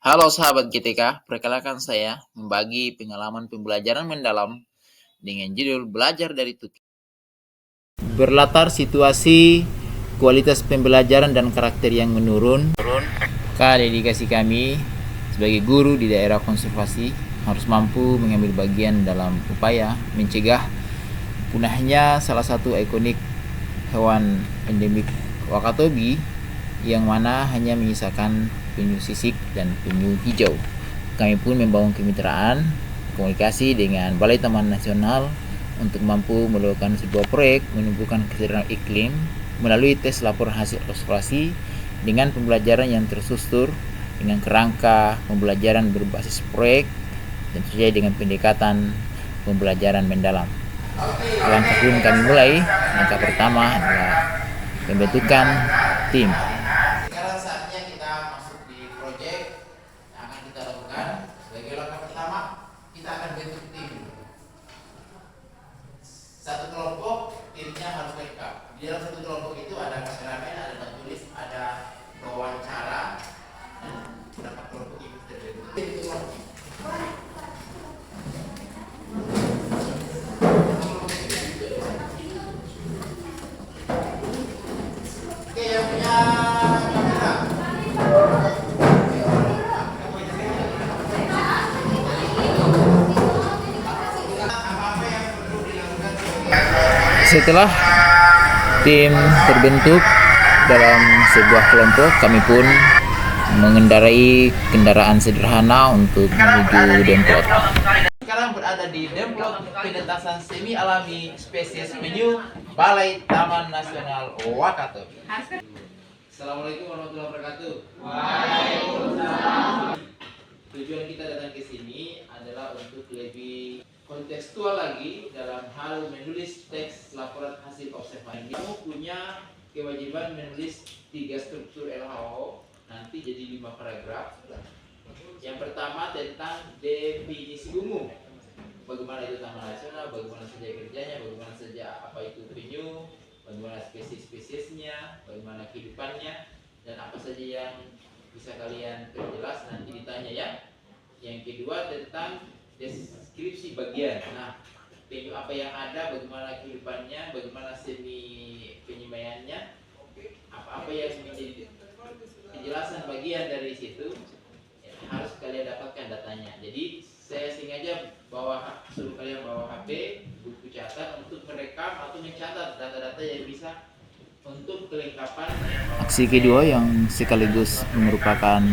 Halo sahabat GTK, perkenalkan saya membagi pengalaman pembelajaran mendalam dengan judul Belajar dari Tuki. Berlatar situasi, kualitas pembelajaran dan karakter yang menurun, maka dedikasi kami sebagai guru di daerah konservasi harus mampu mengambil bagian dalam upaya mencegah punahnya salah satu ikonik hewan endemik Wakatobi yang mana hanya menyisakan penyu sisik dan penyu hijau. Kami pun membangun kemitraan komunikasi dengan Balai Taman Nasional untuk mampu melakukan sebuah proyek menumbuhkan kesadaran iklim melalui tes laporan hasil observasi dengan pembelajaran yang terstruktur dengan kerangka pembelajaran berbasis proyek dan sesuai dengan pendekatan pembelajaran mendalam. Langkah pun kami mulai. Langkah pertama adalah pembentukan tim. Sekarang saatnya kita masuk di proyek yang akan kita lakukan. Sebagai langkah pertama, kita akan bentuk tim. Satu kelompok, timnya harus lengkap. Di dalam satu kelompok itu ada kameramen, ada penulis, ada wawancara, dan beberapa kelompok itu terbentuk. Oke, yang punya kamera. Setelah tim terbentuk dalam sebuah kelompok, kami pun mengendarai kendaraan sederhana untuk menuju Demplot. Sekarang berada di Demplot, penetasan semi alami spesies penyu Balai Taman Nasional Wakatobi. Assalamualaikum warahmatullahi wabarakatuh. Waalaikumsalam. Tujuan kita datang ke sini adalah untuk lebih kontekstual lagi dalam hal menulis teks laporan hasil observasi. Kamu punya kewajiban menulis 3 struktur LHO, nanti jadi 5 paragraf. Yang pertama tentang definisi umum. Bagaimana itu taman nasional, bagaimana saja kerjanya, bagaimana saja apa itu penyu, bagaimana spesies-spesiesnya, bagaimana kehidupannya, dan apa saja yang bisa kalian perjelas nanti ditanya ya. Yang kedua tentang deskripsi bagian. Nah, penyu apa yang ada, bagaimana kehidupannya, bagaimana semi penyembelihannya, apa-apa yang menjadi penjelasan bagian dari situ ya, harus kalian dapatkan datanya. Jadi saya sengaja suruh kalian bawa HP, buku catat untuk merekam atau mencatat data-data yang bisa untuk kelengkapan. Aksi kedua yang sekaligus merupakan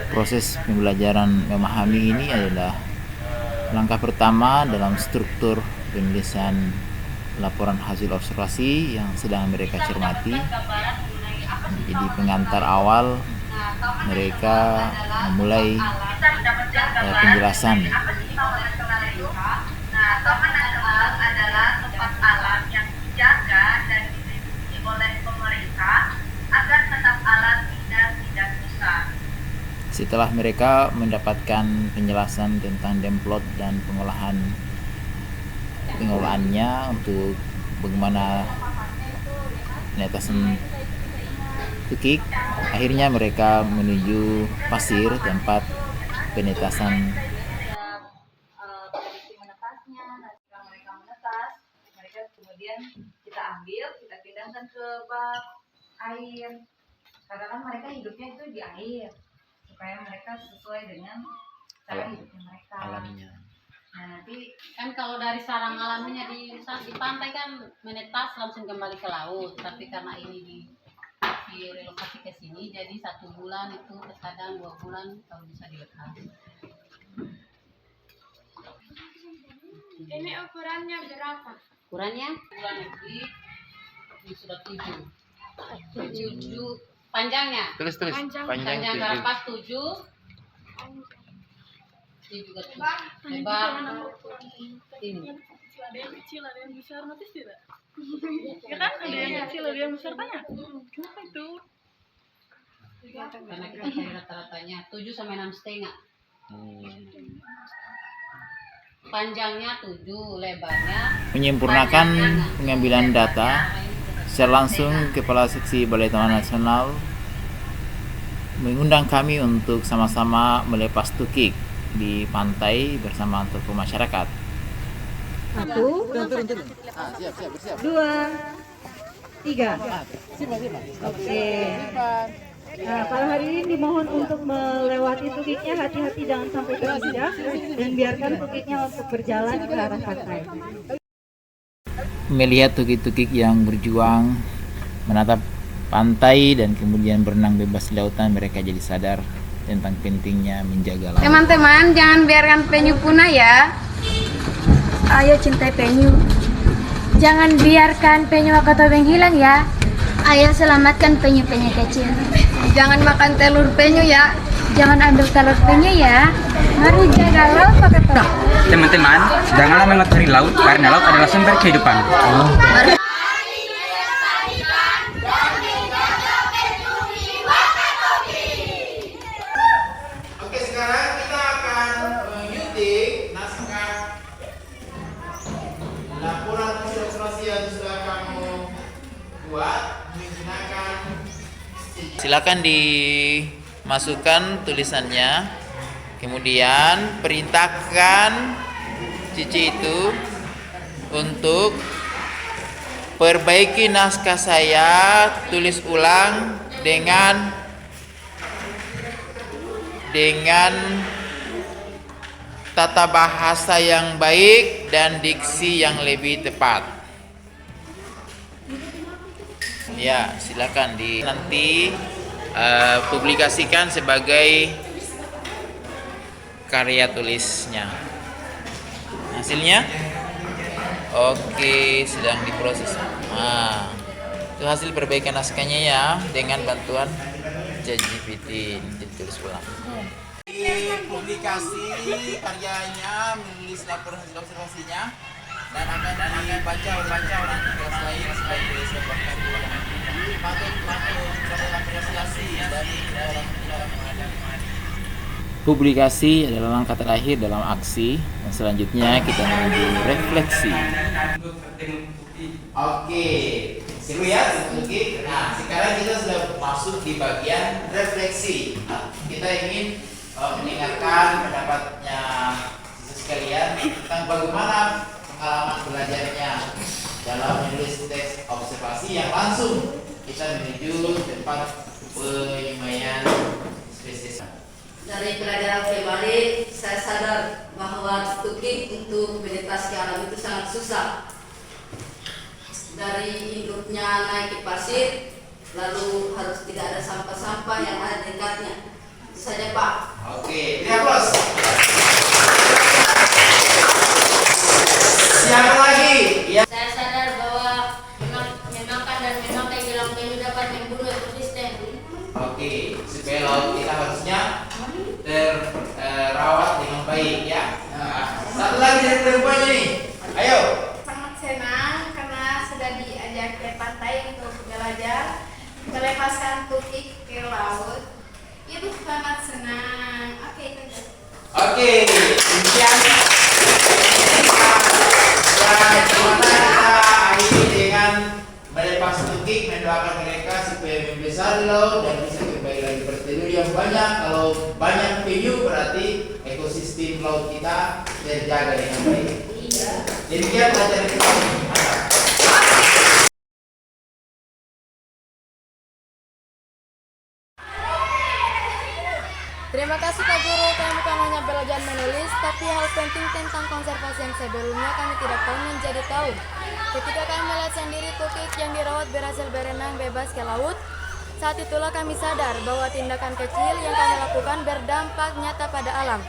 proses pembelajaran memahami ini adalah langkah pertama dalam struktur penulisan laporan hasil observasi yang sedang mereka cermati. Jadi pengantar awal mereka memulai penjelasan. Taman nasional adalah tempat alam yang dijaga dan dilindungi oleh pemerintah agar tetap alam tidak rusak. Setelah mereka mendapatkan penjelasan tentang Demplot dan pengolahannya untuk bagaimana penetasan tukik, akhirnya mereka menuju pasir tempat penetasan. Prediksi menetasnya, nanti mereka menetas, mereka kemudian kita ambil, kita pindahkan ke bak air. Karena kan mereka hidupnya itu di air, supaya mereka sesuai dengan cara hidupnya mereka. Alamnya. Nah nanti kan kalau dari sarang alaminya di pantai kan menetas langsung kembali ke laut, tapi karena ini direlokasi ke sini, jadi 1 bulan itu terkadang 2 bulan kalau bisa dilepas. Ini ukurannya berapa? Ukurannya bulan negeri ini sudah 7 panjangnya. Tulis Panjang. Panjang karapas 7. Ini juga 7. Lebar ini. Ada yang kecil, ada yang besar, notice tidak? Ya kan, ada yang kecil, ada yang besar, tanya. Kenapa itu? Karena kita cari rata-ratanya 7 sampai 6,5. Panjangnya 7, lebarnya. Menyempurnakan pengambilan data secara langsung, Kepala Seksi Balai Taman Nasional mengundang kami untuk sama-sama melepas tukik di pantai bersama tokoh masyarakat. 1, 2, 3. Oke. Nah, para hadirin dimohon untuk melewati tukiknya, hati-hati jangan sampai terinjak dan biarkan tukiknya untuk berjalan ke arah pantai. Melihat tukik-tukik yang berjuang menatap pantai dan kemudian berenang bebas di lautan, mereka jadi sadar tentang pentingnya menjaga laut. Teman-teman, jangan biarkan penyu punah ya. Ayo cintai penyu. Jangan biarkan penyu akatobeng hilang ya. Ayo selamatkan penyu-penyu kecil. Jangan makan telur penyu ya. Jangan ambil telur penyu ya. Mari jaga laut pakai topeng. Teman-teman, janganlah mengotori laut karena laut adalah sumber kehidupan. Oke, sekarang kita akan menyuntik naskah laporan hasil observasi yang sudah kamu buat menggunakan. Silakan dimasukkan tulisannya. Kemudian perintahkan Cici itu untuk perbaiki naskah saya, tulis ulang dengan tata bahasa yang baik dan diksi yang lebih tepat. Ya, silakan nanti publikasikan sebagai karya tulisnya. Hasilnya oke, sedang diproses. Nah, itu hasil perbaikan naskahnya ya, dengan bantuan ChatGPT ditulis ulang. Publikasi karyanya, menulis laporan hasil observasinya, dan akan dibaca nanti kelas lain sebagai sebuah patut apresiasi dari orang yang ada. Publikasi adalah langkah terakhir dalam aksi, dan selanjutnya kita menuju refleksi. Oke, seru ya Tuki. Nah, sekarang kita sudah masuk di bagian refleksi. Nah, kita ingin mendengarkan pendapatnya sekalian tentang bagaimana pengalaman belajarnya dalam menulis teks observasi yang langsung kita menuju tempat penyemaian spesies. Dari pelajaran pribadi, saya sadar bahwa tukik untuk meditasi alam itu sangat susah. Dari hidupnya naik di pasir, lalu harus tidak ada sampah-sampah yang ada di dekatnya. Itu saja, Pak. Oke, beri aplaus. Siapa lagi? Ya. Saya sadar bahwa memakan dan memakai gelang penyu dapat membunuh ekosistem. Oke, supaya laut kita harusnya terawat dengan baik ya. Nah, satu lagi dari perempuannya nih. Ayo. Sangat senang karena sudah diajak ke pantai untuk belajar melepaskan tukik ke laut. Itu sangat senang. Oke, itu. Oke, demikian dan gimana kita akhiri dengan melepas tukik, mendoakan mereka supaya membesar di laut dan bisa kembali lagi bertelur yang banyak. Kalau banyak penyu berarti ekosistem laut kita terjaga dengan baik. Demikian pelajaran kita. Terima kasih Pak Guru, kami bukan hanya belajar menulis, tapi hal penting tentang konservasi yang sebelumnya kami tidak tahu menjadi tahu. Ketika kami melihat sendiri tukik yang dirawat berhasil berenang bebas ke laut, saat itulah kami sadar bahwa tindakan kecil yang kami lakukan berdampak nyata pada alam.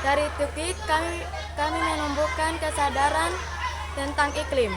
Dari tukik kami menumbuhkan kesadaran tentang iklim.